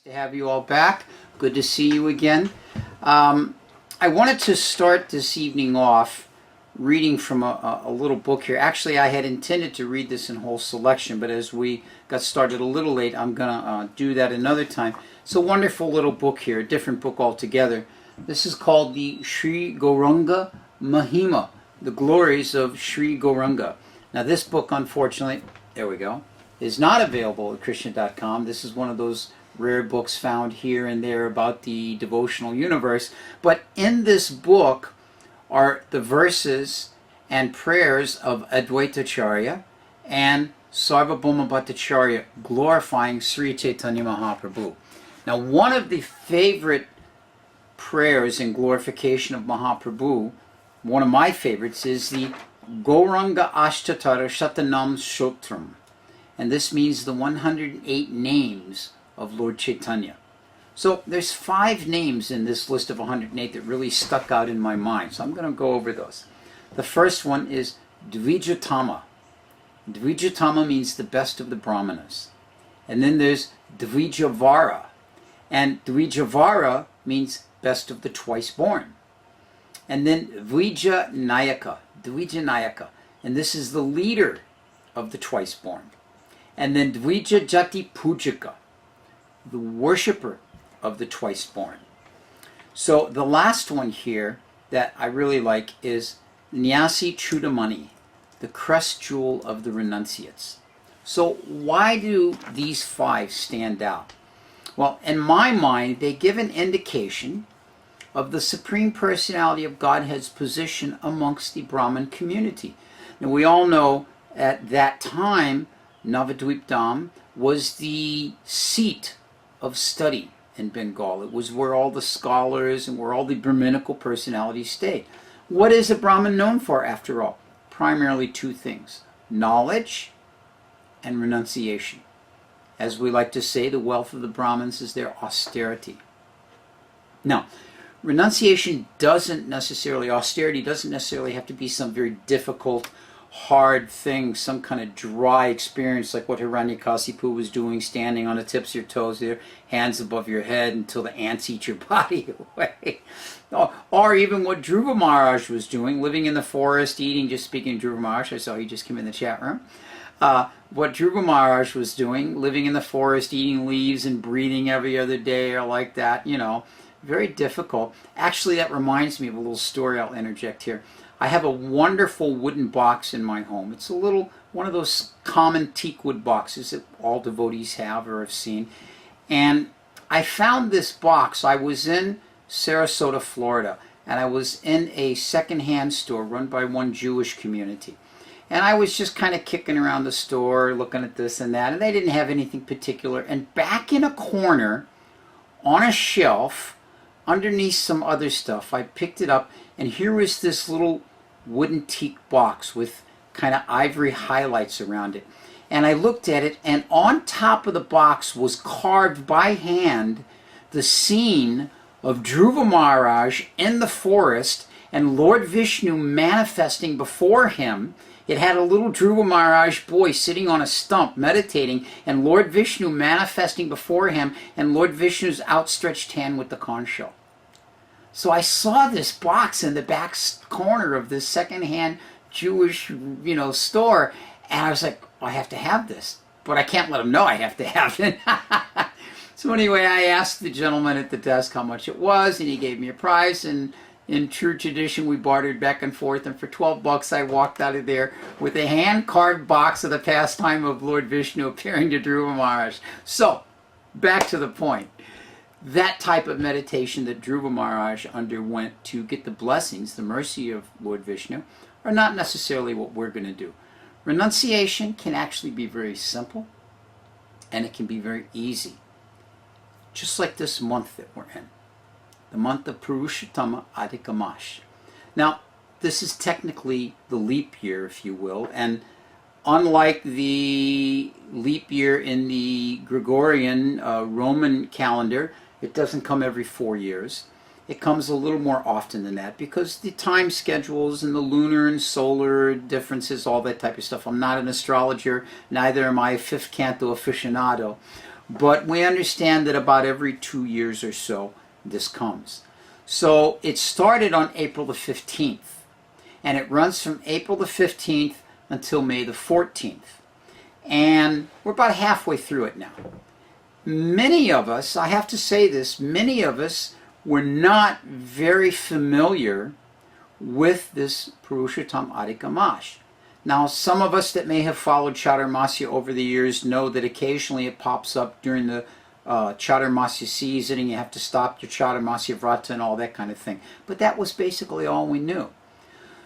To have you all back. Good to see you again. I wanted to start this evening off reading from a little book here. Actually, I had intended to read this in whole selection, but as we got started a little late, I'm going to do that another time. It's a wonderful little book here, a different book altogether. This is called the Sri Gauranga Mahima, the glories of Sri Gauranga. Now this book, unfortunately, there we go, is not available at Krishna.com. This is one of those rare books found here and there about the devotional universe. But in this book are the verses and prayers of Advaitacharya and Sarvabhauma Bhattacharya glorifying Sri Chaitanya Mahaprabhu. Now, one of the favorite prayers in glorification of Mahaprabhu, one of my favorites, is the Gauranga Ashtatara Shatanam Stotram. And this means the 108 names of Lord Chaitanya. So there's 5 names in this list of 108 that really stuck out in my mind. So I'm going to go over those. The first one is Dvijatama. Dvijatama means the best of the Brahmanas. And then there's Dvijavara. And Dvijavara means best of the twice born. And then Dvijanayaka. Dvijanayaka. And this is the leader of the twice born. And then Dvijajati Pujaka, the worshipper of the twice born. So the last one here that I really like is Nyasi Chudamani, the crest jewel of the renunciates. So why do these 5 stand out? Well, in my mind, they give an indication of the Supreme Personality of Godhead's position amongst the Brahmin community. Now we all know at that time Navadvipdam was the seat of study in Bengal. It was where all the scholars and where all the Brahminical personalities stayed. What is a Brahmin known for, after all? Primarily 2 things: knowledge and renunciation. As we like to say, the wealth of the Brahmins is their austerity. Now, renunciation austerity doesn't necessarily have to be some very difficult, hard thing, some kind of dry experience like what Hiranyakasipu was doing, standing on the tips of your toes there, hands above your head until the ants eat your body away. Or even what Dhruva Maharaj was doing, living in the forest, eating, just speaking of Dhruva Maharaj, I saw he just came in the chat room. What Dhruva Maharaj was doing, living in the forest, eating leaves and breathing every other day or like that, very difficult. Actually, that reminds me of a little story I'll interject here. I have a wonderful wooden box in my home. It's a little, one of those common teak wood boxes that all devotees have or have seen. And I found this box. I was in Sarasota, Florida, and I was in a secondhand store run by one Jewish community. And I was just kind of kicking around the store, looking at this and that, and they didn't have anything particular. And back in a corner, on a shelf, underneath some other stuff, I picked it up, and here was this little wooden teak box with kind of ivory highlights around it. And I looked at it, and on top of the box was carved by hand the scene of Dhruva Maharaj in the forest and Lord Vishnu manifesting before him. It had a little Dhruva Maharaj boy sitting on a stump meditating, and Lord Vishnu manifesting before him, and Lord Vishnu's outstretched hand with the conch shell. So I saw this box in the back corner of this secondhand Jewish, store, and I was like, I have to have this, but I can't let them know I have to have it. So anyway, I asked the gentleman at the desk how much it was, and he gave me a price, and in true tradition, we bartered back and forth, and for $12 I walked out of there with a hand-carved box of the pastime of Lord Vishnu appearing to Dhruva Maharaj. So, back to the point. That type of meditation that Dhruva Maharaj underwent to get the blessings, the mercy of Lord Vishnu, are not necessarily what we're going to do. Renunciation can actually be very simple, and it can be very easy. Just like this month that we're in. The month of Purushottama Adhikamash. Now, this is technically the leap year, if you will, and unlike the leap year in the Gregorian Roman calendar, it doesn't come every 4 years. It comes a little more often than that because the time schedules and the lunar and solar differences, all that type of stuff. I'm not an astrologer, neither am I a fifth canto aficionado. but we understand that about every 2 years or so this comes. So it started on April the 15th, and it runs from April the 15th until May the 14th. And we're about halfway through it now. Many of us, I have to say this, many of us were not very familiar with this Purushottama Adhika Mash. Now, some of us that may have followed Chaturmasya over the years know that occasionally it pops up during the Chaturmasya season, and you have to stop your Chaturmasya Vrata and all that kind of thing. But that was basically all we knew.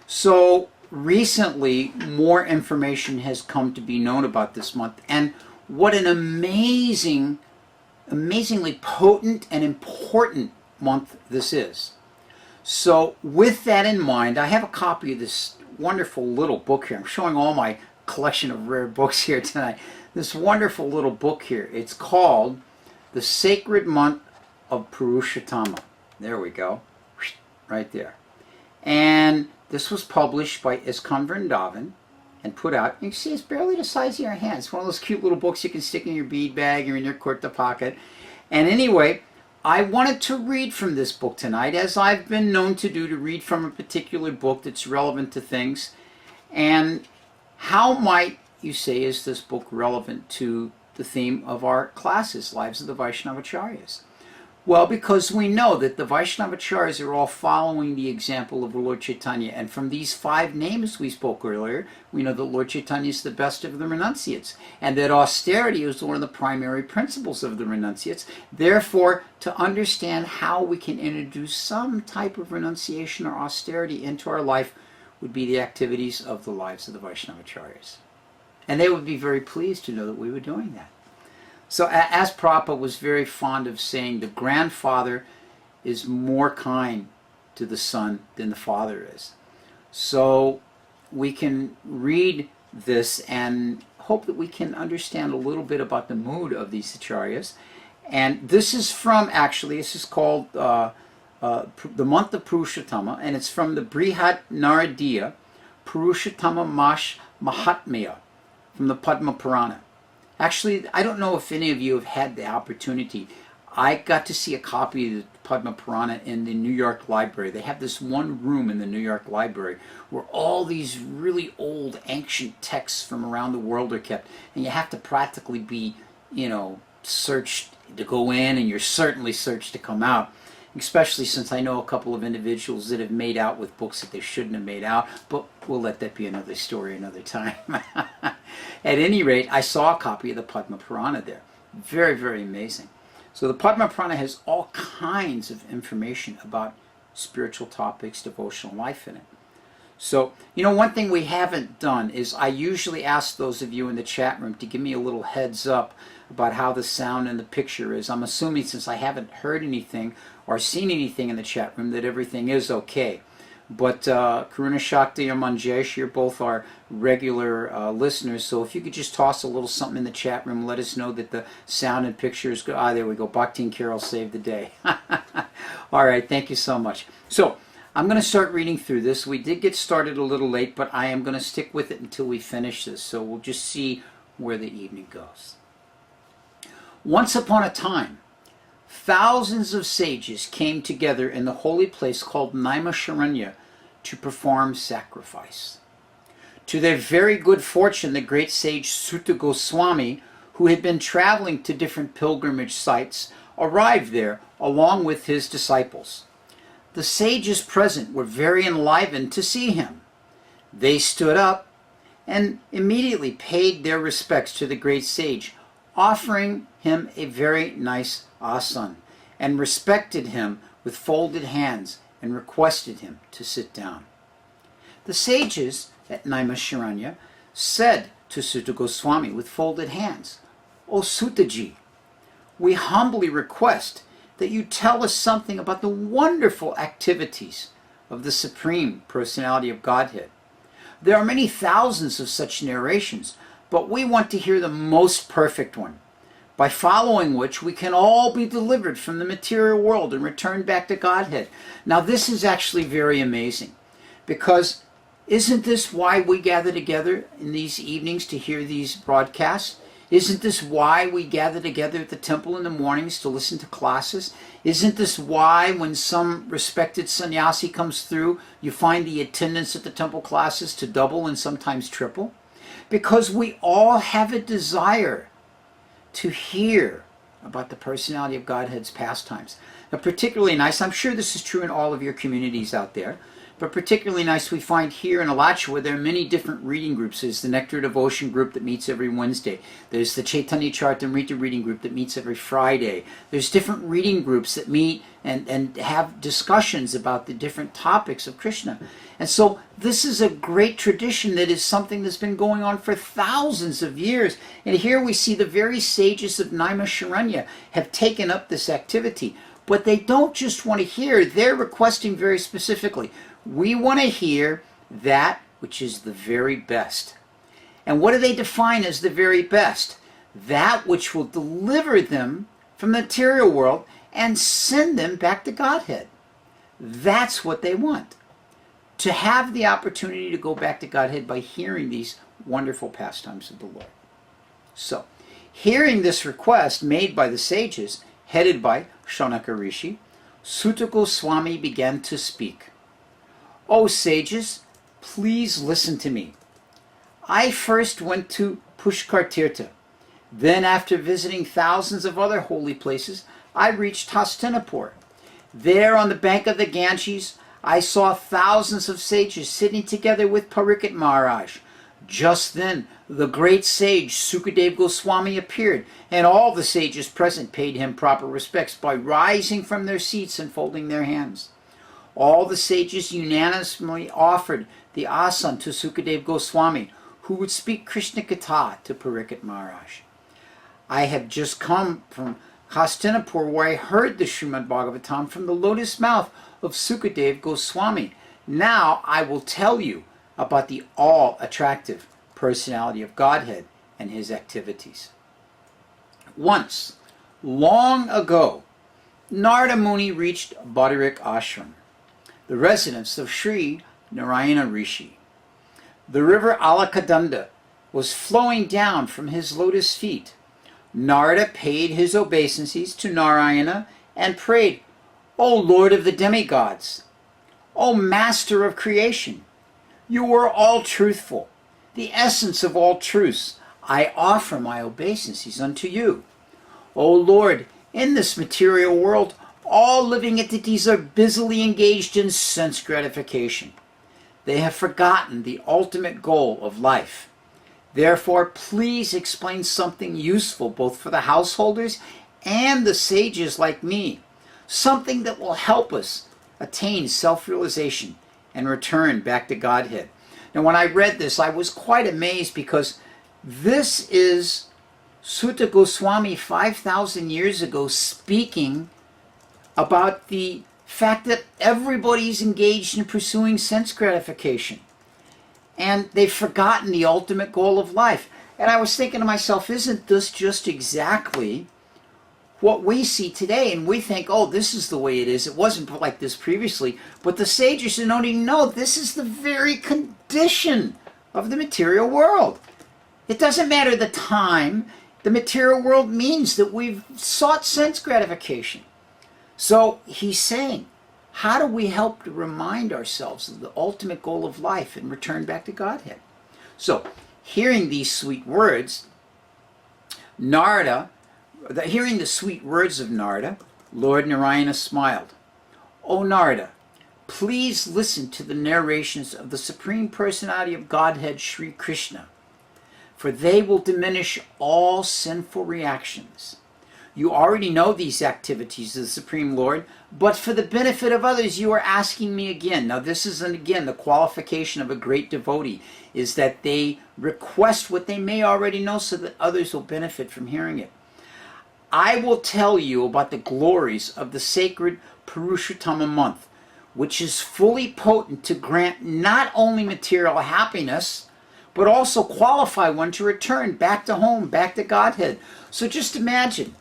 So recently, more information has come to be known about this month, and what an amazingly potent and important month this is. So with that in mind, I have a copy of this wonderful little book here. I'm showing all my collection of rare books here tonight. This wonderful little book here. It's called The Sacred Month of Purushottama. There we go. Right there. And this was published by ISKCON Vrindavan and put out. You can see it's barely the size of your hand. It's one of those cute little books you can stick in your bead bag or in your kurta pocket. And anyway, I wanted to read from this book tonight, as I've been known to do, to read from a particular book that's relevant to things. And how might you say is this book relevant to the theme of our classes, Lives of the Vaishnavacharyas? Well, because we know that the Vaishnavacharyas are all following the example of Lord Chaitanya. And from these 5 names we spoke earlier, we know that Lord Chaitanya is the best of the renunciates, and that austerity is one of the primary principles of the renunciates. Therefore, to understand how we can introduce some type of renunciation or austerity into our life would be the activities of the Lives of the Vaishnavacharyas. And they would be very pleased to know that we were doing that. So as Prabhupada was very fond of saying, the grandfather is more kind to the son than the father is. So we can read this and hope that we can understand a little bit about the mood of these acharyas. And this is from, actually, this is called the month of Purushottama, and it's from the Brihat Naradiya Purushottama Mash Mahatmya from the Padma Purana. Actually, I don't know if any of you have had the opportunity. I got to see a copy of the Padma Purana in the New York Library. They have this one room in the New York Library where all these really old, ancient texts from around the world are kept. And you have to practically be, searched to go in, and you're certainly searched to come out. Especially since I know a couple of individuals that have made out with books that they shouldn't have made out, but we'll let that be another story another time. At any rate, I saw a copy of the Padma Purana there. Very, very amazing. So the Padma Purana has all kinds of information about spiritual topics, devotional life in it. So, one thing we haven't done is I usually ask those of you in the chat room to give me a little heads up about how the sound and the picture is. I'm assuming, since I haven't heard anything or seen anything in the chat room, that everything is okay. But Karuna Shakti or Manjesh, you're both our regular listeners, so if you could just toss a little something in the chat room, let us know that the sound and picture is good. There we go. Bhakti and Carol saved the day. All right, thank you so much. So, I'm going to start reading through this. We did get started a little late, but I am going to stick with it until we finish this, so we'll just see where the evening goes. Once upon a time, thousands of sages came together in the holy place called Naimisharanya to perform sacrifice. To their very good fortune, the great sage Suta Goswami, who had been traveling to different pilgrimage sites, arrived there along with his disciples. The sages present were very enlivened to see him. They stood up and immediately paid their respects to the great sage, offering him a very nice asan, and respected him with folded hands and requested him to sit down. The sages at Naimisharanya said to Suta Goswami with folded hands, "O Sutaji, we humbly request that you tell us something about the wonderful activities of the Supreme Personality of Godhead. There are many thousands of such narrations, but we want to hear the most perfect one, by following which we can all be delivered from the material world and return back to Godhead." Now this is actually very amazing, because isn't this why we gather together in these evenings to hear these broadcasts? Isn't this why we gather together at the temple in the mornings to listen to classes? Isn't this why when some respected sannyasi comes through, you find the attendance at the temple classes to double and sometimes triple? Because we all have a desire to hear about the personality of Godhead's pastimes. Now, particularly nice, I'm sure this is true in all of your communities out there, but particularly nice we find here in Alachua, there are many different reading groups. There's the Nectar Devotion group that meets every Wednesday. There's the Chaitanya Charitamrita reading group that meets every Friday. There's different reading groups that meet and have discussions about the different topics of Krishna. And so this is a great tradition that is something that's been going on for thousands of years. And here we see the very sages of Naimisharanya have taken up this activity. But they don't just want to hear, they're requesting very specifically, we want to hear that which is the very best. And what do they define as the very best? That which will deliver them from the material world and send them back to Godhead. That's what they want. To have the opportunity to go back to Godhead by hearing these wonderful pastimes of the Lord. So, hearing this request made by the sages, headed by Shaunaka Rishi, Sutta Goswami began to speak. O sages, please listen to me. I first went to Pushkar Tirtha. Then, after visiting thousands of other holy places, I reached Hastinapur. There, on the bank of the Ganges, I saw thousands of sages sitting together with Parikshit Maharaj. Just then, the great sage Sukadeva Goswami appeared, and all the sages present paid him proper respects by rising from their seats and folding their hands. All the sages unanimously offered the asan to Sukadeva Goswami, who would speak Krishna Katha to Parikshit Maharaj. I have just come from Hastinapur, where I heard the Srimad Bhagavatam from the lotus mouth of Sukadeva Goswami. Now I will tell you about the all-attractive personality of Godhead and his activities. Once, long ago, Narada Muni reached Badarik Ashram, the residence of Sri Narayana Rishi. The river Alakadanda was flowing down from his lotus feet. Narada paid his obeisances to Narayana and prayed, O Lord of the demigods, O Master of creation, you are all truthful, the essence of all truths. I offer my obeisances unto you. O Lord, in this material world, all living entities are busily engaged in sense gratification. They have forgotten the ultimate goal of life. Therefore, please explain something useful both for the householders and the sages like me, something that will help us attain self-realization and return back to Godhead. Now, when I read this, I was quite amazed because this is Sutta Goswami 5,000 years ago speaking about the fact that everybody's engaged in pursuing sense gratification. And they've forgotten the ultimate goal of life. And I was thinking to myself, isn't this just exactly what we see today? And we think, oh, this is the way it is. It wasn't like this previously. But the sages are noting, no, this is the very condition of the material world. It doesn't matter the time. The material world means that we've sought sense gratification. So he's saying, how do we help to remind ourselves of the ultimate goal of life and return back to Godhead? So, hearing these sweet words, hearing the sweet words of Narada, Lord Narayana smiled. O Narada, please listen to the narrations of the Supreme Personality of Godhead, Sri Krishna, for they will diminish all sinful reactions. You already know these activities of the Supreme Lord, but for the benefit of others, you are asking me again. Now, this is, again, the qualification of a great devotee, is that they request what they may already know so that others will benefit from hearing it. I will tell you about the glories of the sacred Purushottama Month, which is fully potent to grant not only material happiness, but also qualify one to return back to home, back to Godhead. So just imagine,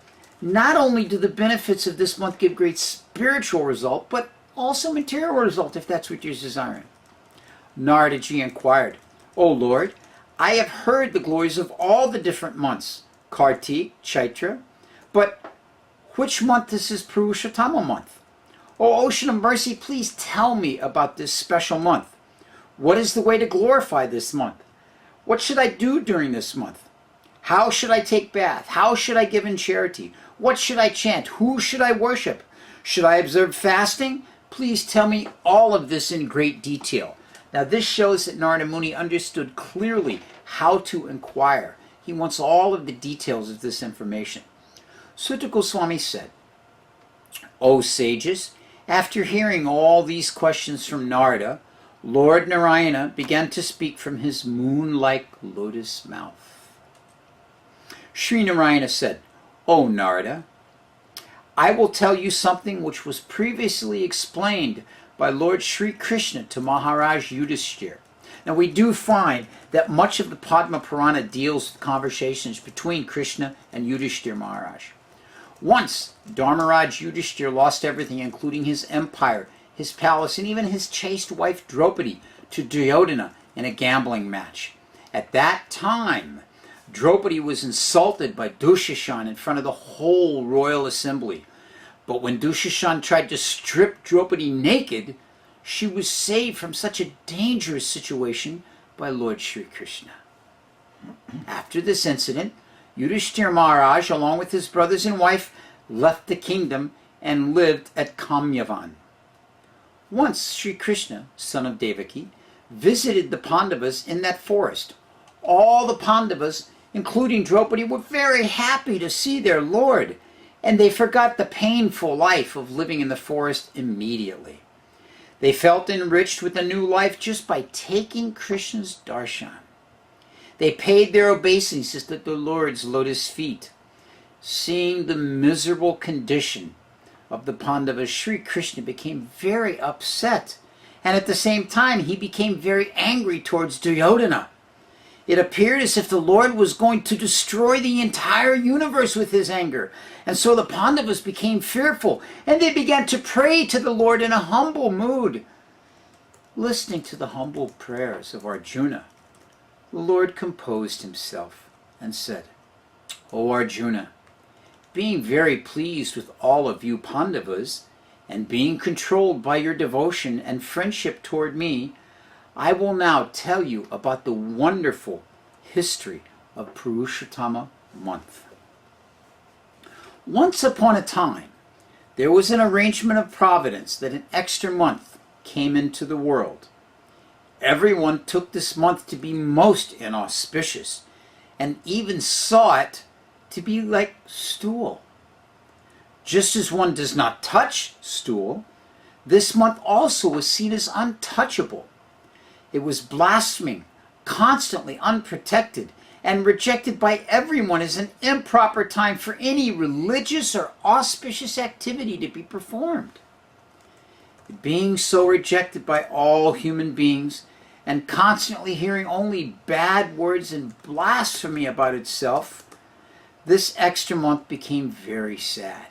not only do the benefits of this month give great spiritual result, but also material result, if that's what you're desiring. Naradaji inquired, O Lord, I have heard the glories of all the different months, Kartik, Chaitra. But which month is this Purushottama month? O Ocean of Mercy, please tell me about this special month. What is the way to glorify this month? What should I do during this month? How should I take bath? How should I give in charity? What should I chant? Who should I worship? Should I observe fasting? Please tell me all of this in great detail. Now this shows that Narada Muni understood clearly how to inquire. He wants all of the details of this information. Sutta Goswami said, O sages, after hearing all these questions from Narada, Lord Narayana began to speak from his moon-like lotus mouth. Sri Narayana said, O Narada, I will tell you something which was previously explained by Lord Sri Krishna to Maharaj Yuddhistir. Now we do find that much of the Padma Purana deals with conversations between Krishna and Yuddhistir Maharaj. Once, Dharmaraj Yuddhistir lost everything, including his empire, his palace, and even his chaste wife Draupadi, to Duryodhana in a gambling match. At that time, Draupadi was insulted by Dushashan in front of the whole royal assembly. But when Dushashan tried to strip Draupadi naked, she was saved from such a dangerous situation by Lord Sri Krishna. After this incident, Yuddhisthira Maharaj, along with his brothers and wife, left the kingdom and lived at Kamyavan. Once Sri Krishna, son of Devaki, visited the Pandavas in that forest. All the Pandavas, including Draupadi, were very happy to see their Lord, and they forgot the painful life of living in the forest immediately. They felt enriched with a new life just by taking Krishna's darshan. They paid their obeisances at the Lord's lotus feet. Seeing the miserable condition of the Pandavas, Sri Krishna became very upset, and at the same time he became very angry towards Duryodhana. It appeared as if the Lord was going to destroy the entire universe with his anger, and so the Pandavas became fearful, and they began to pray to the Lord in a humble mood. Listening to the humble prayers of Arjuna, the Lord composed himself and said, O Arjuna, being very pleased with all of you Pandavas, and being controlled by your devotion and friendship toward me, I will now tell you about the wonderful history of Purushottama Month. Once upon a time, there was an arrangement of providence that an extra month came into the world. Everyone took this month to be most inauspicious, and even saw it to be like stool. Just as one does not touch stool, this month also was seen as untouchable. It was blaspheming, constantly unprotected, and rejected by everyone as an improper time for any religious or auspicious activity to be performed. Being so rejected by all human beings, and constantly hearing only bad words and blasphemy about itself, this extra month became very sad.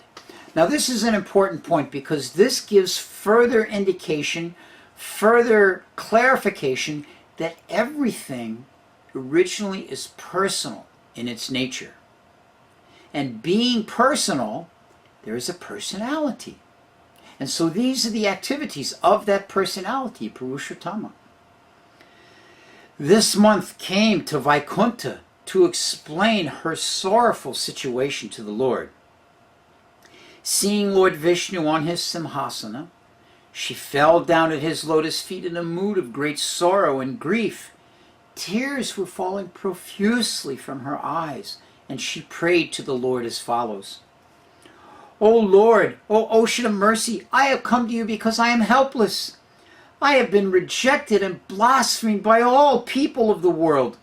Now this is an important point because this gives further indication, further clarification that everything originally is personal in its nature. And being personal, there is a personality. And so these are the activities of that personality, Purushottama. This month came to Vaikuntha to explain her sorrowful situation to the Lord. Seeing Lord Vishnu on his simhasana, she fell down at his lotus feet in a mood of great sorrow and grief. Tears were falling profusely from her eyes, and she prayed to the Lord as follows. O Lord, O Ocean of Mercy, I have come to you because I am helpless. I have been rejected and blasphemed by all people of the world.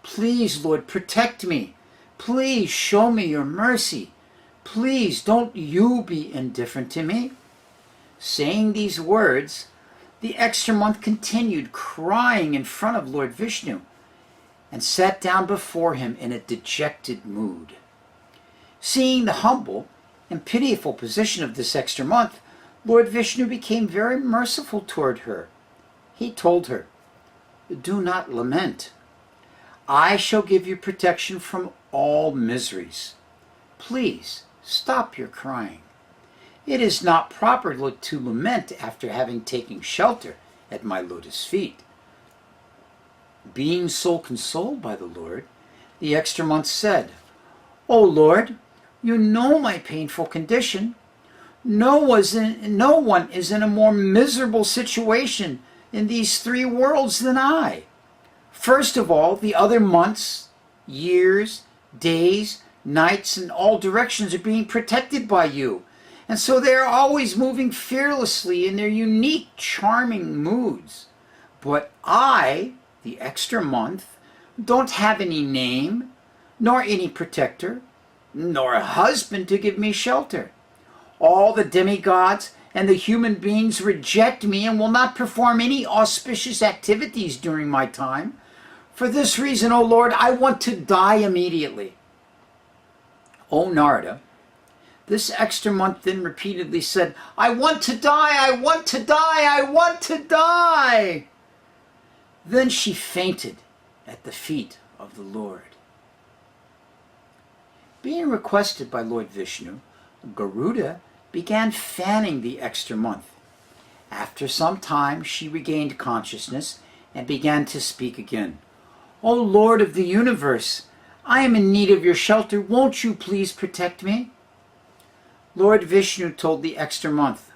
Please, Lord, protect me. Please show me your mercy. Please don't you be indifferent to me. Saying these words, the extra month continued crying in front of Lord Vishnu and sat down before him in a dejected mood. Seeing the humble and pitiful position of this extra month, Lord Vishnu became very merciful toward her. He told her, Do not lament. I shall give you protection from all miseries. Please stop your crying. It is not proper to lament after having taken shelter at my lotus feet." Being so consoled by the Lord, the extra month said, "O Lord, you know my painful condition. No one is in a more miserable situation in these three worlds than I. First of all, the other months, years, days, nights, in all directions are being protected by you, and so they are always moving fearlessly in their unique, charming moods. But I, the extra month, don't have any name, nor any protector, nor a husband to give me shelter. All the demigods and the human beings reject me and will not perform any auspicious activities during my time. For this reason, O Lord, I want to die immediately." O Narada, this extra month then repeatedly said, "I want to die, I want to die, I want to die." Then she fainted at the feet of the Lord. Being requested by Lord Vishnu, Garuda began fanning the extra month. After some time, she regained consciousness and began to speak again. "O Lord of the universe, I am in need of your shelter. Won't you please protect me?" Lord Vishnu told the extra month,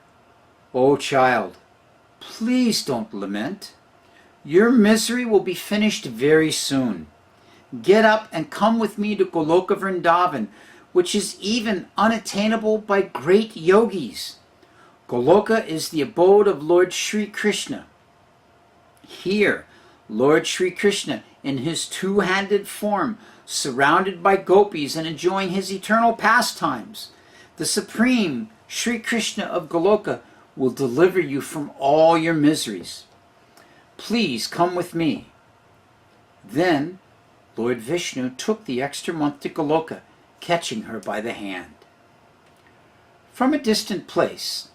"O child, please don't lament. Your misery will be finished very soon. Get up and come with me to Goloka Vrindavan, which is even unattainable by great yogis. Goloka is the abode of Lord Sri Krishna. Here, Lord Sri Krishna, in his two-handed form, surrounded by gopis and enjoying his eternal pastimes, the Supreme Sri Krishna of Goloka, will deliver you from all your miseries. Please come with me." Then Lord Vishnu took the extra month to Goloka, catching her by the hand. From a distant place,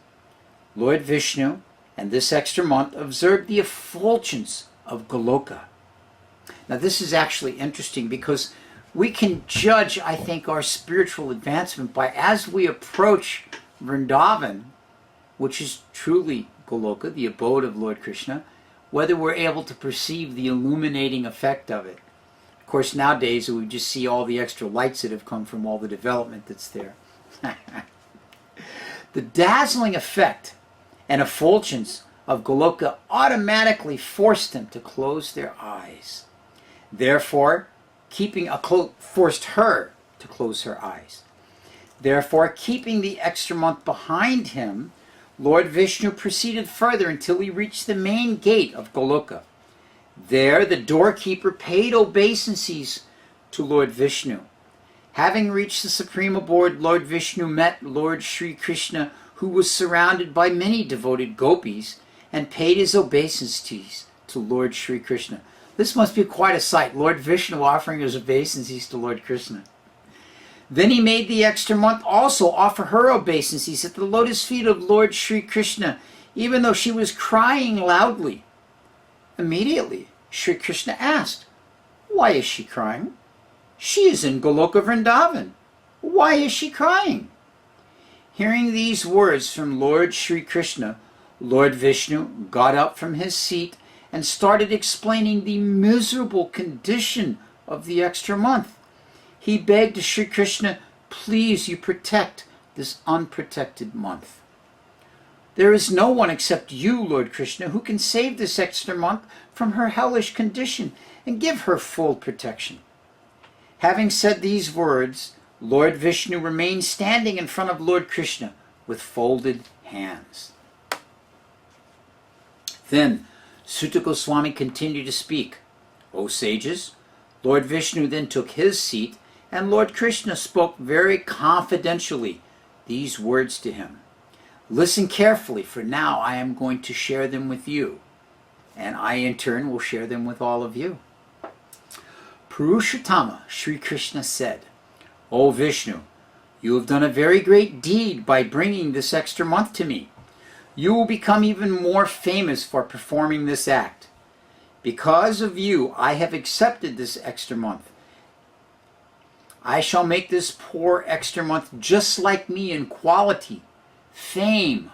Lord Vishnu and this extra month observed the effulgence of Goloka. Now this is actually interesting because we can judge, I think, our spiritual advancement by as we approach Vrindavan, which is truly Goloka, the abode of Lord Krishna, whether we're able to perceive the illuminating effect of it. Of course, nowadays we just see all the extra lights that have come from all the development that's there. The dazzling effect and effulgence of Goloka automatically forced them to close their eyes. Therefore, forced her to close her eyes. Therefore, keeping the extra month behind him, Lord Vishnu proceeded further until he reached the main gate of Goloka. There, the doorkeeper paid obeisances to Lord Vishnu. Having reached the supreme abode, Lord Vishnu met Lord Sri Krishna, who was surrounded by many devoted gopis, and paid his obeisances to Lord Sri Krishna. This must be quite a sight, Lord Vishnu offering his obeisances to Lord Krishna. Then he made the extra month also offer her obeisances at the lotus feet of Lord Sri Krishna, even though she was crying loudly. Immediately, Sri Krishna asked, "Why is she crying? She is in Goloka Vrindavan. Why is she crying?" Hearing these words from Lord Sri Krishna, Lord Vishnu got up from his seat and started explaining the miserable condition of the extra month. He begged Sri Krishna, "Please, you protect this unprotected month. There is no one except you, Lord Krishna, who can save this extra month from her hellish condition and give her full protection." Having said these words, Lord Vishnu remained standing in front of Lord Krishna with folded hands. Then Sutta Goswami continued to speak. "O sages, Lord Vishnu then took his seat, and Lord Krishna spoke very confidentially these words to him. Listen carefully, for now I am going to share them with you, and I in turn will share them with all of you. Purushottama, Sri Krishna said, "O Vishnu, you have done a very great deed by bringing this extra month to me. You will become even more famous for performing this act. Because of you, I have accepted this extra month. I shall make this poor extra month just like me in quality, fame,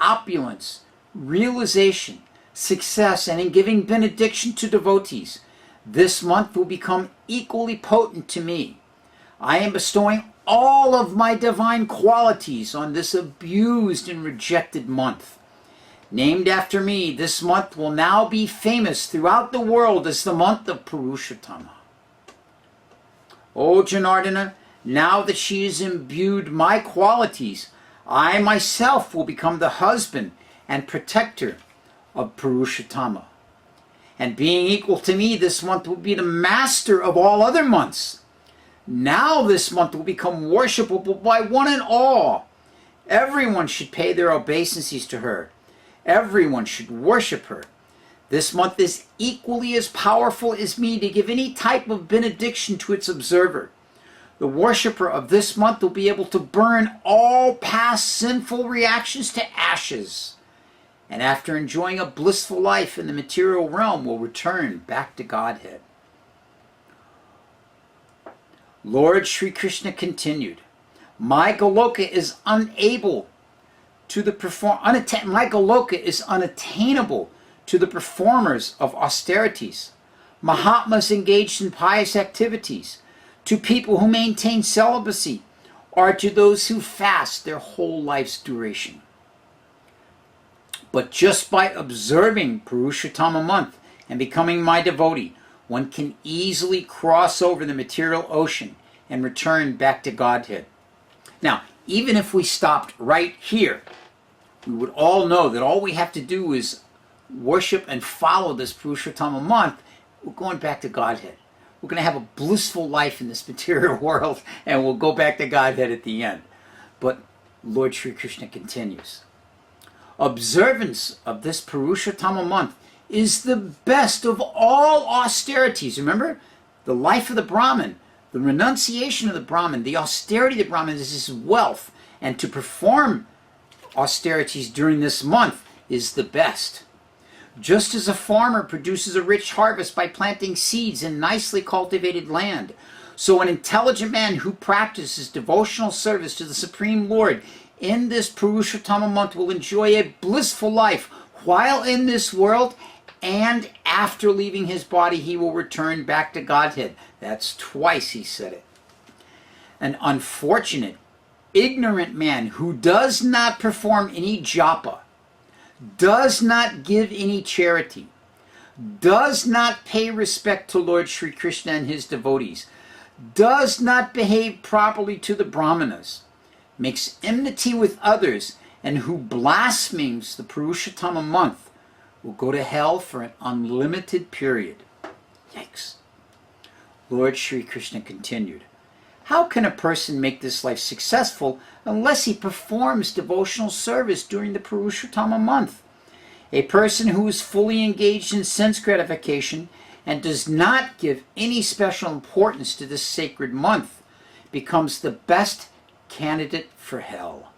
opulence, realization, success, and in giving benediction to devotees. This month will become equally potent to me. I am bestowing all of my divine qualities on this abused and rejected month. Named after me, this month will now be famous throughout the world as the month of Purushottama. O Janardana, now that she has imbued my qualities, I myself will become the husband and protector of Purushottama. And being equal to me, this month will be the master of all other months. Now this month will become worshipable by one and all. Everyone should pay their obeisances to her. Everyone should worship her. This month is equally as powerful as me to give any type of benediction to its observer. The worshipper of this month will be able to burn all past sinful reactions to ashes, and after enjoying a blissful life in the material realm will return back to Godhead. Lord Sri Krishna continued, my Goloka is unattainable to the performers of austerities, Mahatmas engaged in pious activities, to people who maintain celibacy, or to those who fast their whole life's duration. But just by observing Purushottama Month and becoming my devotee, one can easily cross over the material ocean and return back to Godhead. Now, even if we stopped right here, we would all know that all we have to do is worship and follow this Purushottama Month. We're going back to Godhead. We're going to have a blissful life in this material world, and we'll go back to Godhead at the end. But Lord Sri Krishna continues. Observance of this Purushottama Month is the best of all austerities. Remember, the life of the Brahmin, the renunciation of the Brahmin, the austerity of the Brahmin is his wealth, and to perform austerities during this month is the best. Just as a farmer produces a rich harvest by planting seeds in nicely cultivated land, so an intelligent man who practices devotional service to the Supreme Lord in this Purushottama Month will enjoy a blissful life while in this world, and after leaving his body he will return back to Godhead. That's twice he said it. An unfortunate, ignorant man who does not perform any japa, does not give any charity, does not pay respect to Lord Sri Krishna and his devotees, does not behave properly to the Brahmanas, makes enmity with others, and who blasphemes the Purushottama Month will go to hell for an unlimited period. Yikes. Lord Sri Krishna continued, how can a person make this life successful unless he performs devotional service during the Purushottama Month? A person who is fully engaged in sense gratification and does not give any special importance to this sacred month becomes the best candidate for hell.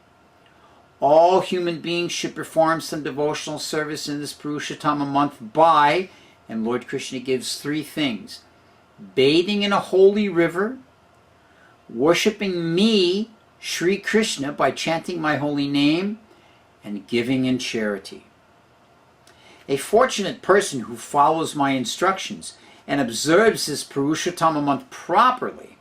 All human beings should perform some devotional service in this Purushottama Month by, and Lord Krishna gives three things: bathing in a holy river, worshipping me, Sri Krishna, by chanting my holy name, and giving in charity. A fortunate person who follows my instructions and observes this Purushottama Month properly,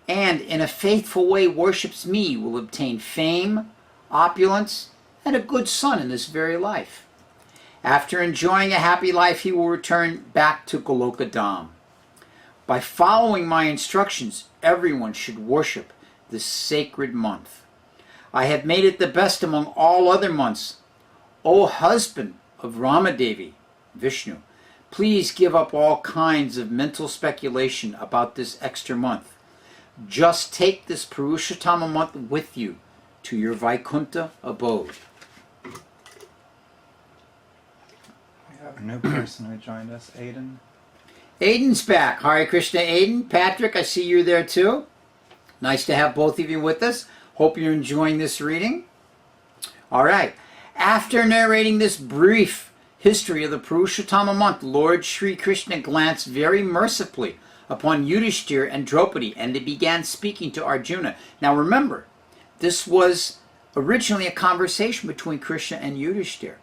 and in a faithful way worships me, will obtain fame, opulence, and a good son in this very life. After enjoying a happy life, he will return back to Goloka Dham. By following my instructions, everyone should worship this sacred month. I have made it the best among all other months. O husband of Ramadevi, Vishnu, please give up all kinds of mental speculation about this extra month. Just take this Purushottama Month with you to your Vaikuntha abode. We have a new person who joined us, Aiden. Aiden's back. Hare Krishna, Aiden. Patrick, I see you're there too. Nice to have both of you with us. Hope you're enjoying this reading. All right. After narrating this brief History of the Purushottama month. Lord Sri Krishna glanced very mercifully upon Yuddhistir and Draupadi, and they began speaking to Arjuna. Now remember, this was originally a conversation between Krishna and Yuddhistir.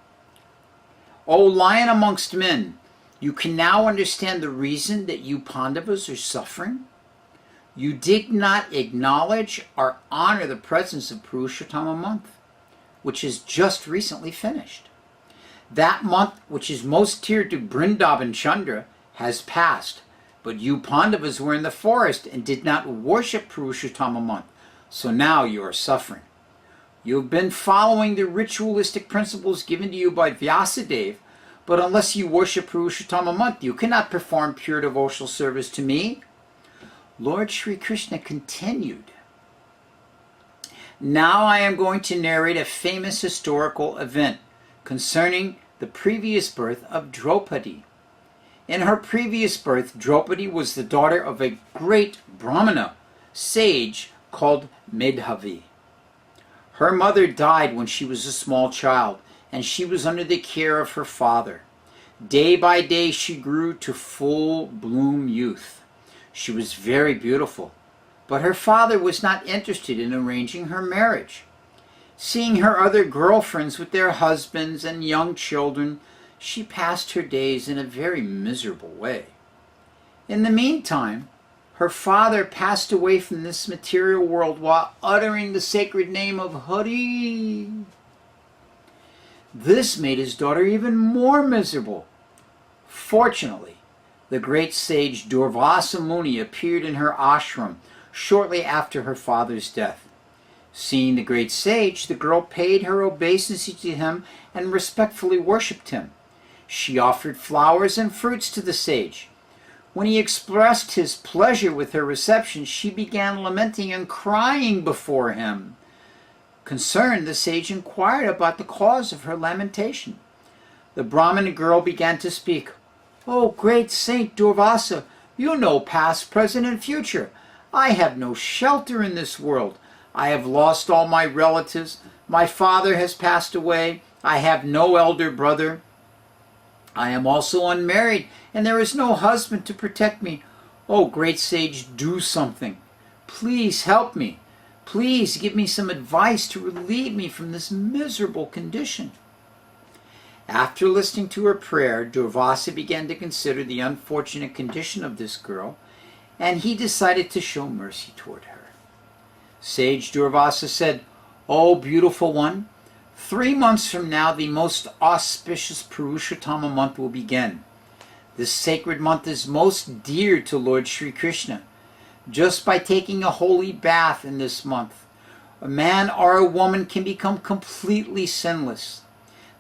O lion amongst men, you can now understand the reason that you Pandavas are suffering. You did not acknowledge or honor the presence of Purushottama month, which is just recently finished. That month, which is most dear to Vrindavan Chandra, has passed, but you Pandavas were in the forest and did not worship Purushottama month, so now you are suffering. You have been following the ritualistic principles given to you by Vyasadeva, but unless you worship Purushottama month, you cannot perform pure devotional service to me. Lord Sri Krishna continued. Now I am going to narrate a famous historical event concerning the previous birth of Draupadi. In her previous birth, Draupadi was the daughter of a great Brahmana sage called Medhavi. Her mother died when she was a small child, and she was under the care of her father. Day by day she grew to full-bloom youth. She was very beautiful, but her father was not interested in arranging her marriage. Seeing her other girlfriends with their husbands and young children, she passed her days in a very miserable way. In the meantime, her father passed away from this material world while uttering the sacred name of Hare. This made his daughter even more miserable. Fortunately, the great sage Durvasa Muni appeared in her ashram shortly after her father's death. Seeing the great sage, the girl paid her obeisance to him and respectfully worshipped him. She offered flowers and fruits to the sage. When he expressed his pleasure with her reception, she began lamenting and crying before him. Concerned, the sage inquired about the cause of her lamentation. The Brahmin girl began to speak. "O great Saint Durvasa, you know past, present, and future. I have no shelter in this world. I have lost all my relatives. My father has passed away. I have no elder brother. I am also unmarried, and there is no husband to protect me. Oh, great sage, do something. Please help me. Please give me some advice to relieve me from this miserable condition." After listening to her prayer, Durvasa began to consider the unfortunate condition of this girl, and he decided to show mercy toward her. Sage Durvasa said, "O beautiful one, 3 months from now the most auspicious Purushottama month will begin. This sacred month is most dear to Lord Sri Krishna. Just by taking a holy bath in this month, a man or a woman can become completely sinless.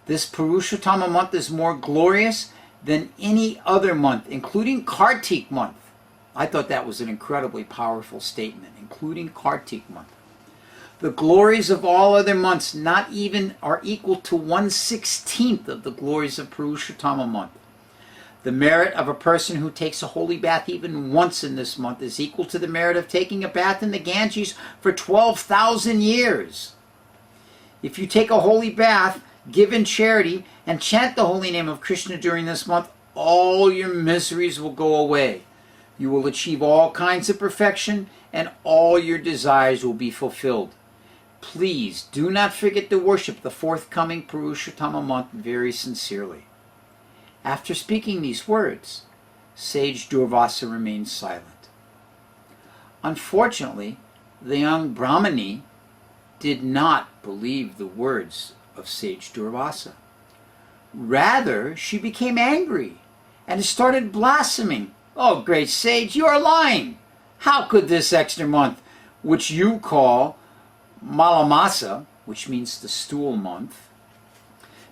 This Purushottama month is more glorious than any other month, including Kartik month." I thought that was an incredibly powerful statement, including Kartik month. "The glories of all other months not even are equal to 1/16 of the glories of Purushottama month. The merit of a person who takes a holy bath even once in this month is equal to the merit of taking a bath in the Ganges for 12,000 years. If you take a holy bath, give in charity, and chant the holy name of Krishna during this month, all your miseries will go away. You will achieve all kinds of perfection, and all your desires will be fulfilled. Please do not forget to worship the forthcoming Purushottama month very sincerely." After speaking these words, Sage Durvasa remained silent. Unfortunately, the young Brahmini did not believe the words of Sage Durvasa. Rather, she became angry and started blaspheming. "Oh, great sage, you are lying! How could this extra month, which you call Malamasa, which means the stool month,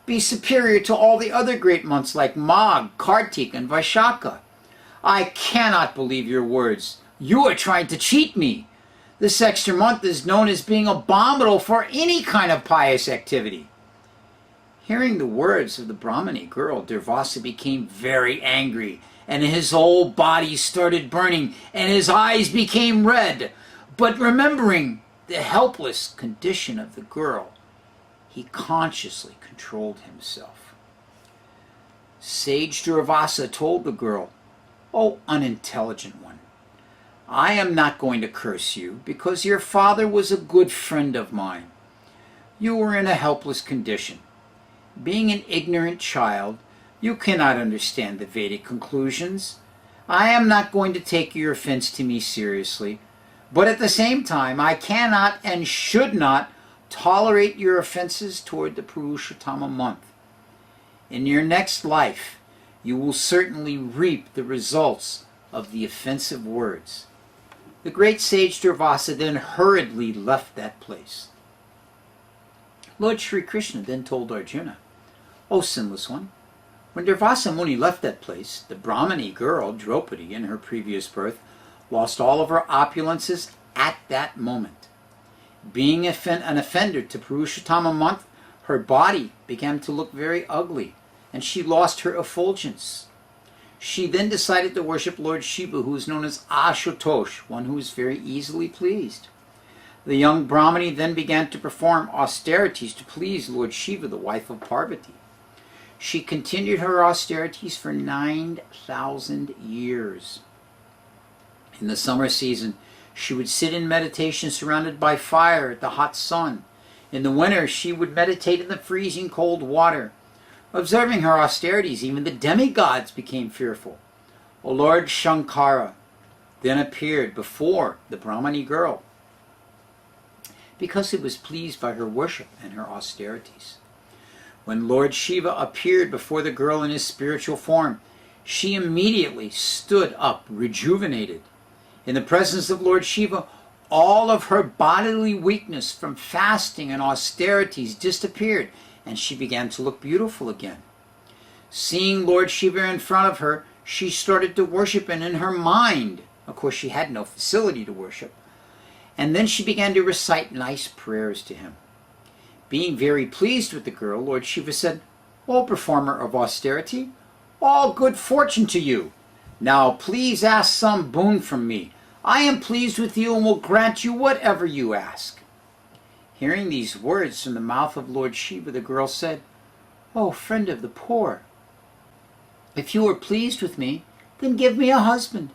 be superior to all the other great months like Magh, Kartik, and Vaishakha? I cannot believe your words. You are trying to cheat me. This extra month is known as being abominable for any kind of pious activity." Hearing the words of the Brahmini girl, Durvasa became very angry, and his whole body started burning, and his eyes became red. But remembering the helpless condition of the girl, he consciously controlled himself. Sage Durvasa told the girl, "O unintelligent one, I am not going to curse you because your father was a good friend of mine. You were in a helpless condition. Being an ignorant child, you cannot understand the Vedic conclusions. I am not going to take your offense to me seriously, but at the same time, I cannot and should not tolerate your offenses toward the Purushottama month. In your next life, you will certainly reap the results of the offensive words." The great sage Durvasa then hurriedly left that place. Lord Sri Krishna then told Arjuna, "O sinless one, when Durvasa Muni left that place, the Brahmini girl, Draupadi, in her previous birth, lost all of her opulences at that moment. Being an offender to Purushottama month, her body began to look very ugly, and she lost her effulgence. She then decided to worship Lord Shiva, who is known as Ashutosh, one who is very easily pleased. The young Brahmini then began to perform austerities to please Lord Shiva, the wife of Parvati. She continued her austerities for 9,000 years. In the summer season, she would sit in meditation surrounded by fire at the hot sun. In the winter, she would meditate in the freezing cold water. Observing her austerities, even the demigods became fearful. O Lord Shankara then appeared before the Brahmani girl, because he was pleased by her worship and her austerities. When Lord Shiva appeared before the girl in his spiritual form, she immediately stood up, rejuvenated. In the presence of Lord Shiva, all of her bodily weakness from fasting and austerities disappeared, and she began to look beautiful again. Seeing Lord Shiva in front of her, she started to worship, and in her mind, of course she had no facility to worship, and then she began to recite nice prayers to him. Being very pleased with the girl, Lord Shiva said, "O performer of austerity, all good fortune to you. Now please ask some boon from me. I am pleased with you and will grant you whatever you ask." Hearing these words from the mouth of Lord Shiva, the girl said, "O friend of the poor, if you are pleased with me, then give me a husband."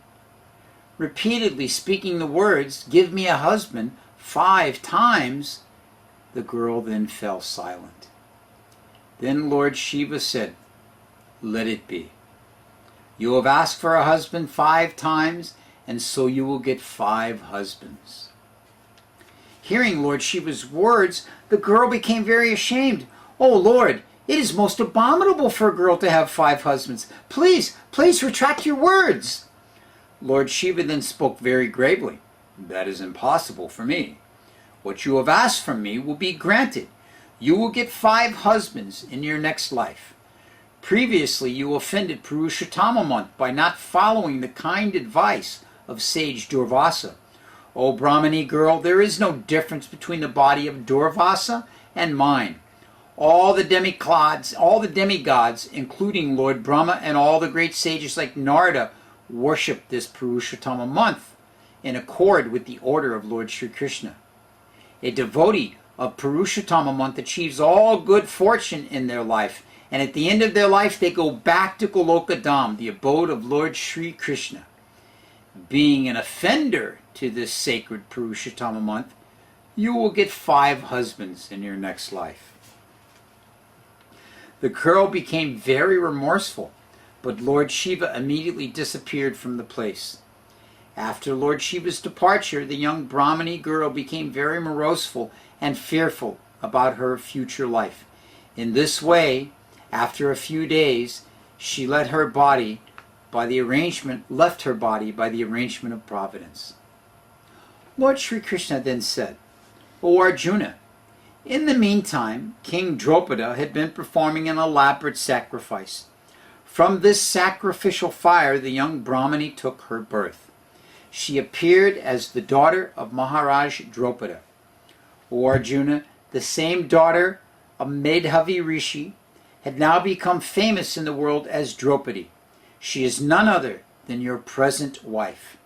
Repeatedly speaking the words, "Give me a husband," 5 times, the girl then fell silent. Then Lord Shiva said, "Let it be. You have asked for a husband 5 times, and so you will get 5 husbands." Hearing Lord Shiva's words, the girl became very ashamed. "O Lord, it is most abominable for a girl to have 5 husbands. Please retract your words." Lord Shiva then spoke very gravely, "That is impossible for me. What you have asked from me will be granted. You will get 5 husbands in your next life. Previously you offended Purushottama month by not following the kind advice of sage Durvasa. O Brahmini girl, there is no difference between the body of Durvasa and mine. All the demigods, including Lord Brahma and all the great sages like Narada, worship this Purushottama month in accord with the order of Lord Sri Krishna. A devotee of Purushottama month achieves all good fortune in their life, and at the end of their life they go back to Goloka Dham, the abode of Lord Sri Krishna. Being an offender to this sacred Purushottama month, you will get 5 husbands in your next life." The girl became very remorseful, but Lord Shiva immediately disappeared from the place. After Lord Shiva's departure, the young Brahmini girl became very moroseful and fearful about her future life. In this way, after a few days, she left her body by the arrangement of providence. Lord Sri Krishna then said, "O Arjuna, in the meantime, King Drupada had been performing an elaborate sacrifice. From this sacrificial fire, the young Brahmini took her birth. She appeared as the daughter of Maharaj Drupada. O Arjuna, the same daughter of Medhavi Rishi had now become famous in the world as Draupadi. She is none other than your present wife.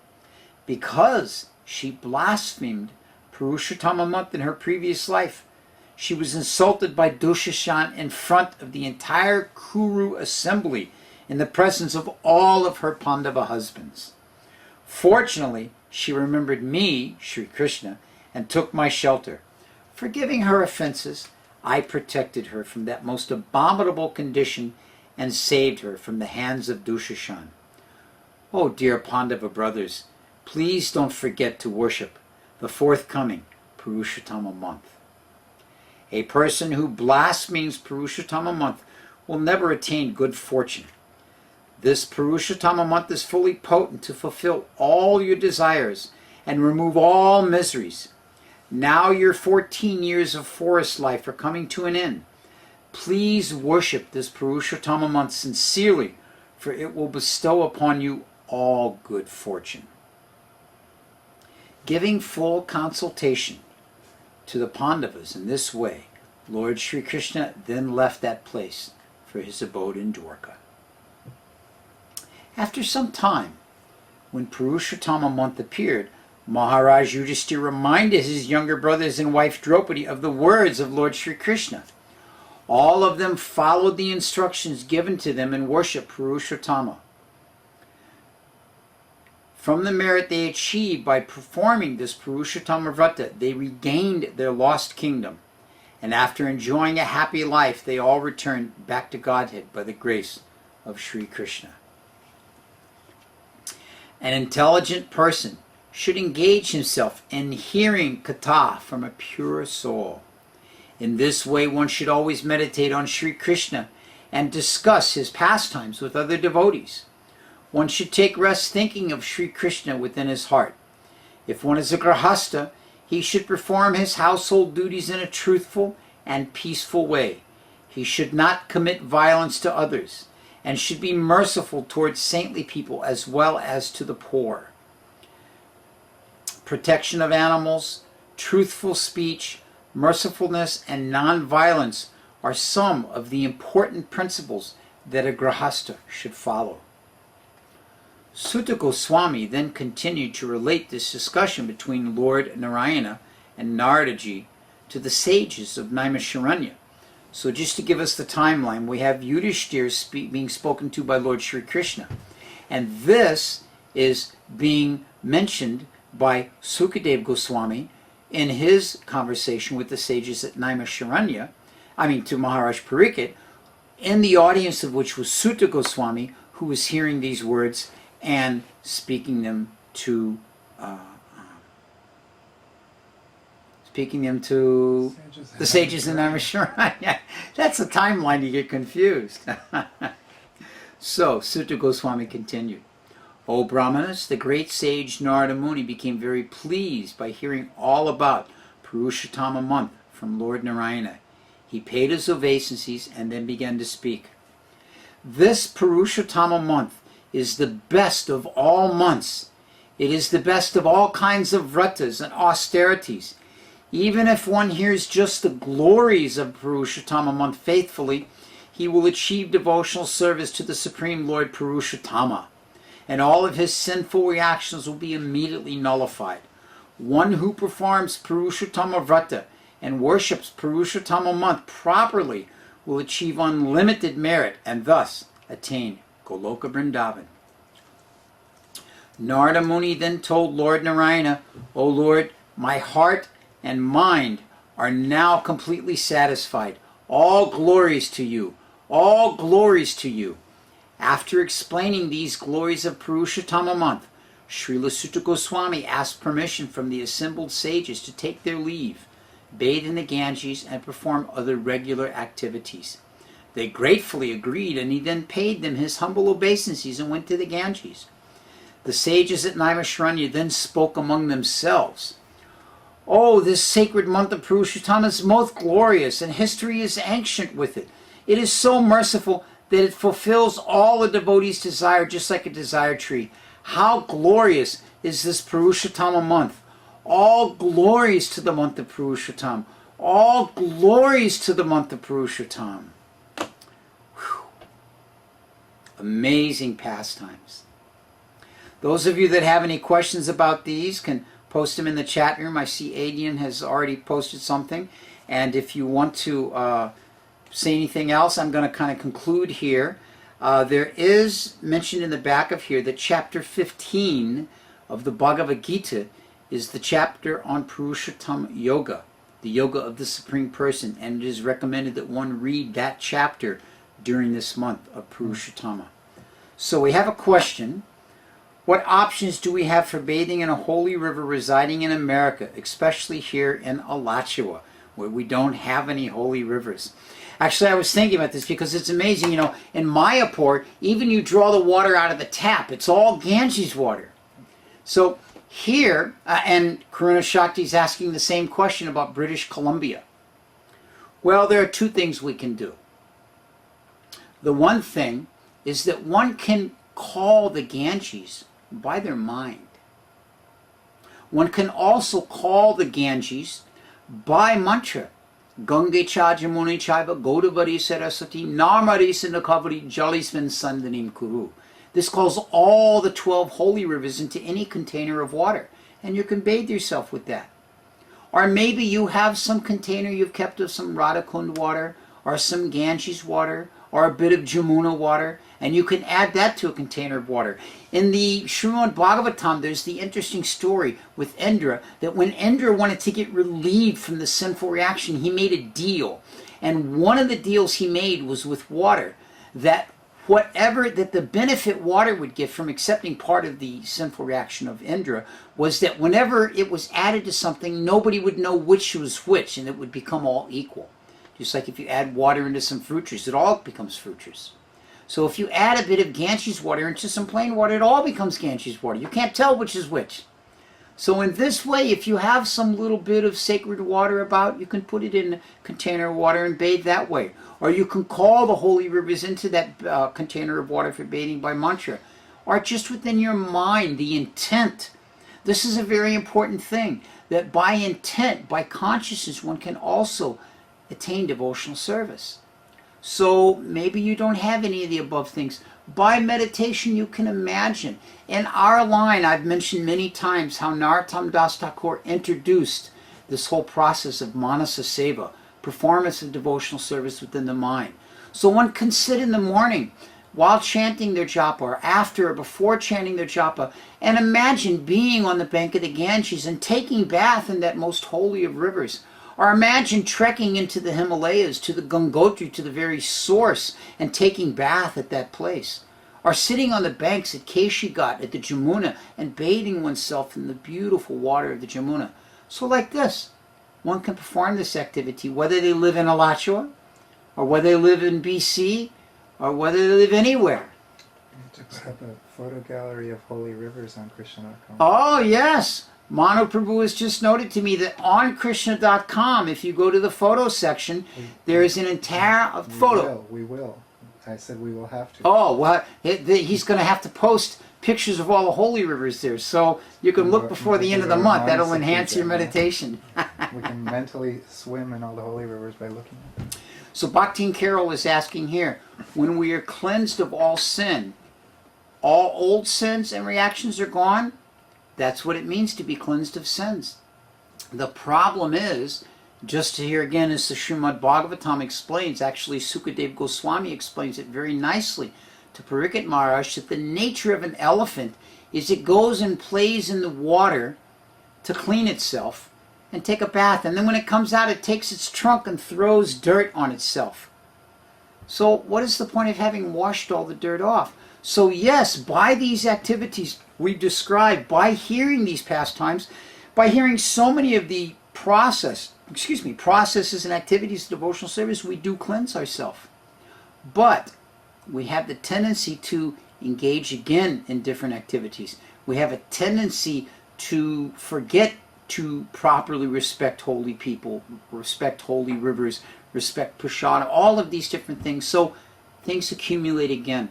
Because she blasphemed Purushottama month in her previous life, she was insulted by Dushashan in front of the entire Kuru assembly in the presence of all of her Pandava husbands. Fortunately, she remembered me, Sri Krishna, and took my shelter. Forgiving her offenses, I protected her from that most abominable condition and saved her from the hands of Dushashan. Oh, dear Pandava brothers, please don't forget to worship the forthcoming Purushottama month. A person who blasphemes Purushottama month will never attain good fortune. This Purushottama month is fully potent to fulfill all your desires and remove all miseries. Now your 14 years of forest life are coming to an end. Please worship this Purushottama month sincerely, for it will bestow upon you all good fortune. Giving full consultation to the Pandavas in this way, Lord Sri Krishna then left that place for his abode in Dwarka. After some time, when Purushottama month appeared, Maharaj Yuddhistir reminded his younger brothers and wife Draupadi of the words of Lord Sri Krishna. All of them followed the instructions given to them and worshipped Purushottama. From the merit they achieved by performing this Purushottama Vrata, they regained their lost kingdom. And after enjoying a happy life, they all returned back to Godhead by the grace of Sri Krishna. An intelligent person should engage himself in hearing katha from a pure soul. In this way, one should always meditate on Sri Krishna and discuss his pastimes with other devotees. One should take rest thinking of Sri Krishna within his heart. If one is a grahasta, he should perform his household duties in a truthful and peaceful way. He should not commit violence to others and should be merciful towards saintly people as well as to the poor. Protection of animals, truthful speech, mercifulness, and non-violence are some of the important principles that a grahasta should follow. Sutta Goswami then continued to relate this discussion between Lord Narayana and Naradaji to the sages of Naimisharanya. So just to give us the timeline, we have Yuddhistir being spoken to by Lord Sri Krishna. And this is being mentioned by Sukadev Goswami in his conversation with the sages at Naimisharanya, to Maharaj Pariksit, in the audience of which was Sutta Goswami, who was hearing these words and speaking them to the sages in Naimisharanya. That's a timeline you get confused. So Sutta Goswami continued. O Brahmanas, the great sage Narada Muni became very pleased by hearing all about Purushottama month from Lord Narayana. He paid his obeisances and then began to speak. This Purushottama month is the best of all months. It is the best of all kinds of vratas and austerities. Even if one hears just the glories of Purushottama month faithfully, he will achieve devotional service to the Supreme Lord Purushottama, and all of his sinful reactions will be immediately nullified. One who performs Purushottama Vrata and worships Purushottama month properly will achieve unlimited merit and thus attain Goloka Vrindavan. Narada Muni then told Lord Narayana, O Lord, my heart and mind are now completely satisfied. All glories to you. All glories to you. After explaining these glories of Purushottama month, Srila Sutta Goswami asked permission from the assembled sages to take their leave, bathe in the Ganges, and perform other regular activities. They gratefully agreed, and he then paid them his humble obeisances and went to the Ganges. The sages at Naimisharanya then spoke among themselves. Oh, this sacred month of Purushottama is most glorious, and history is ancient with it. It is so merciful that it fulfills all the devotees' desire, just like a desire tree. How glorious is this Purushottama month! All glories to the month of Purushottama. All glories to the month of Purushottama. Amazing pastimes. Those of you that have any questions about these can post them in the chat room. I see Adian has already posted something. And if you want to say anything else, I'm going to kind of conclude here. There is mentioned in the back of here that chapter 15 of the Bhagavad Gita is the chapter on Purushottama Yoga, the yoga of the Supreme Person, and it is recommended that one read that chapter during this month of Purushottama. So we have a question. What options do we have for bathing in a holy river residing in America, especially here in Alachua, where we don't have any holy rivers? Actually, I was thinking about this because it's amazing. You know, in Mayapur, even you draw the water out of the tap, it's all Ganges water. So here, and Karuna Shakti is asking the same question about British Columbia. Well, there are two things we can do. The one thing is that one can call the Ganges by their mind. One can also call the Ganges by mantra. Gange cha jamuni chaiva godavari saraswati narmari sindakavari jalisman sandanim kuru. This calls all the 12 holy rivers into any container of water, and you can bathe yourself with that. Or maybe you have some container you've kept of some Radhakund water, or some Ganges water, or a bit of Jamuna water, and you can add that to a container of water. In the Srimad Bhagavatam, there's the interesting story with Indra, that when Indra wanted to get relieved from the sinful reaction, he made a deal. And one of the deals he made was with water, that whatever that the benefit water would get from accepting part of the sinful reaction of Indra was that whenever it was added to something, nobody would know which was which, and it would become all equal. Just like if you add water into some fruit juice, it all becomes fruit juice. So if you add a bit of Ganges water into some plain water, it all becomes Ganges water. You can't tell which is which. So in this way, if you have some little bit of sacred water about, you can put it in a container of water and bathe that way. Or you can call the holy rivers into that container of water for bathing by mantra. Or just within your mind, the intent. This is a very important thing, that by intent, by consciousness, one can also attain devotional service. So maybe you don't have any of the above things. By meditation, you can imagine. In our line, I've mentioned many times how Narottam Das Thakur introduced this whole process of Manasa Seva, performance of devotional service within the mind. So one can sit in the morning while chanting their japa, or after or before chanting their japa, and imagine being on the bank of the Ganges and taking bath in that most holy of rivers. Or imagine trekking into the Himalayas, to the Gangotri, to the very source, and taking bath at that place. Or sitting on the banks at Keshigat, at the Jamuna, and bathing oneself in the beautiful water of the Jamuna. So like this, one can perform this activity, whether they live in Alachua, or whether they live in BC, or whether they live anywhere. We have a photo gallery of holy rivers on Krishna.com. Oh, yes. Manu Prabhu has just noted to me that on Krishna.com, if you go to the photo section, there is an entire photo. We will. I said we will have to. Oh, well, he's going to have to post pictures of all the holy rivers there. So you can look before the end of the month. That'll enhance your meditation. We can mentally swim in all the holy rivers by looking at them. So Bhaktin Carol is asking here, when we are cleansed of all sin, all old sins and reactions are gone? That's what it means to be cleansed of sins. The problem is, just here again as the Srimad Bhagavatam explains, actually Sukadev Goswami explains it very nicely to Pariksit Maharaj, that the nature of an elephant is it goes and plays in the water to clean itself and take a bath, and then when it comes out it takes its trunk and throws dirt on itself. So what is the point of having washed all the dirt off? So yes, by these activities we've described, by hearing these pastimes, by hearing so many of the processes and activities of devotional service, we do cleanse ourselves. But we have the tendency to engage again in different activities. We have a tendency to forget to properly respect holy people, respect holy rivers, respect Prashada, all of these different things. So things accumulate again.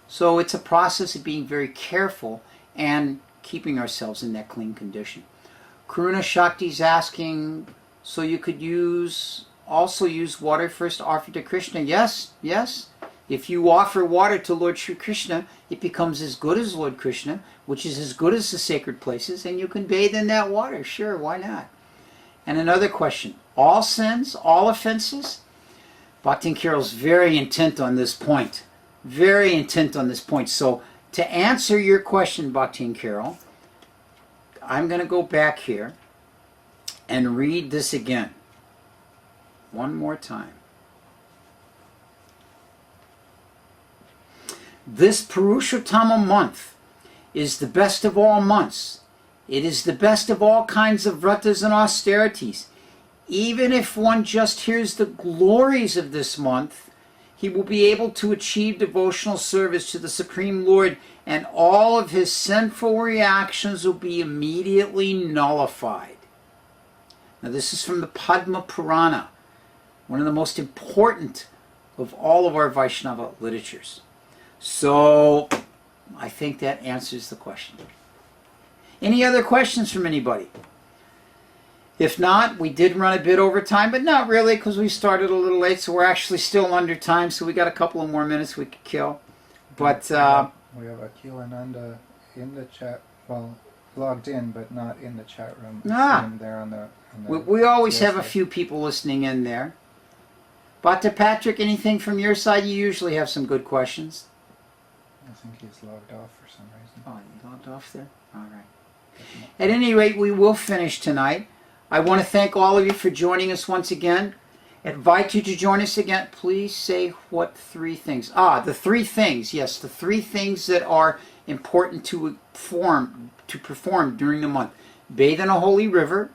So it's a process of being very careful and keeping ourselves in that clean condition. Karuna Shakti is asking, so you could also use water first to offer to Krishna? Yes, yes. If you offer water to Lord Sri Krishna, it becomes as good as Lord Krishna, which is as good as the sacred places, and you can bathe in that water. Sure, why not? And another question, all sins, all offenses? Bhaktin Carol's very intent on this point. Very intent on this point. So to answer your question, Bhaktin Carol, I'm going to go back here and read this again. One more time. This Purushottama month is the best of all months. It is the best of all kinds of vratas and austerities. Even if one just hears the glories of this month, he will be able to achieve devotional service to the Supreme Lord, and all of his sinful reactions will be immediately nullified. Now this is from the Padma Purana, one of the most important of all of our Vaishnava literatures. So I think that answers the question. Any other questions from anybody? If not, we did run a bit over time, but not really, because we started a little late, so we're actually still under time, so we got a couple of more minutes we could kill. But we have Akilananda in the chat, well, logged in, but not in the chat room. There on the we always have a few people listening in there. Bhakta Patrick, anything from your side? You usually have some good questions. I think he's logged off for some reason. Oh, you logged off there? All right. At any rate, we will finish tonight. I want to thank all of you for joining us once again. Invite you to join us again. Please say what three things. The three things. Yes, the three things that are important to perform during the month. Bathe in a holy river.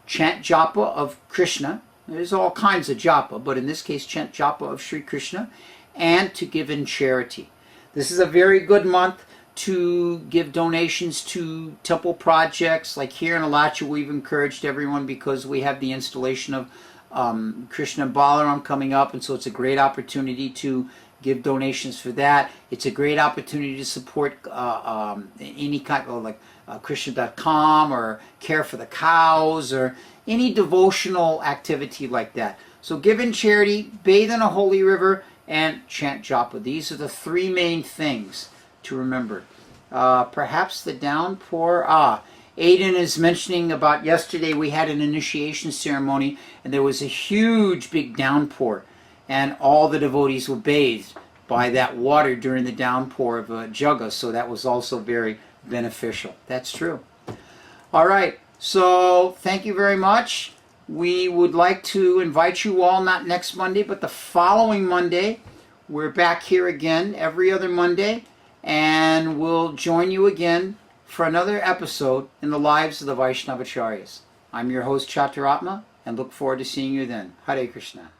Chant japa of Krishna. There's all kinds of japa, but in this case, chant japa of Sri Krishna. And to give in charity. This is a very good month to give donations to temple projects. Like here in Alacha, we've encouraged everyone because we have the installation of Krishna and Balaram coming up, and so it's a great opportunity to give donations for that. It's a great opportunity to support any kind of like Krishna.com or Care for the Cows or any devotional activity like that. So give in charity, bathe in a holy river, and chant japa. These are the three main things to remember. Perhaps the downpour. Aiden is mentioning about yesterday we had an initiation ceremony and there was a huge big downpour and all the devotees were bathed by that water during the downpour of Jugga, so that was also very beneficial. That's true. All right, so thank you very much. We would like to invite you all, not next Monday, but the following Monday. We're back here again every other Monday, and we'll join you again for another episode in the lives of the Vaishnavacharyas. I'm your host, Chaturatma, and look forward to seeing you then. Hare Krishna.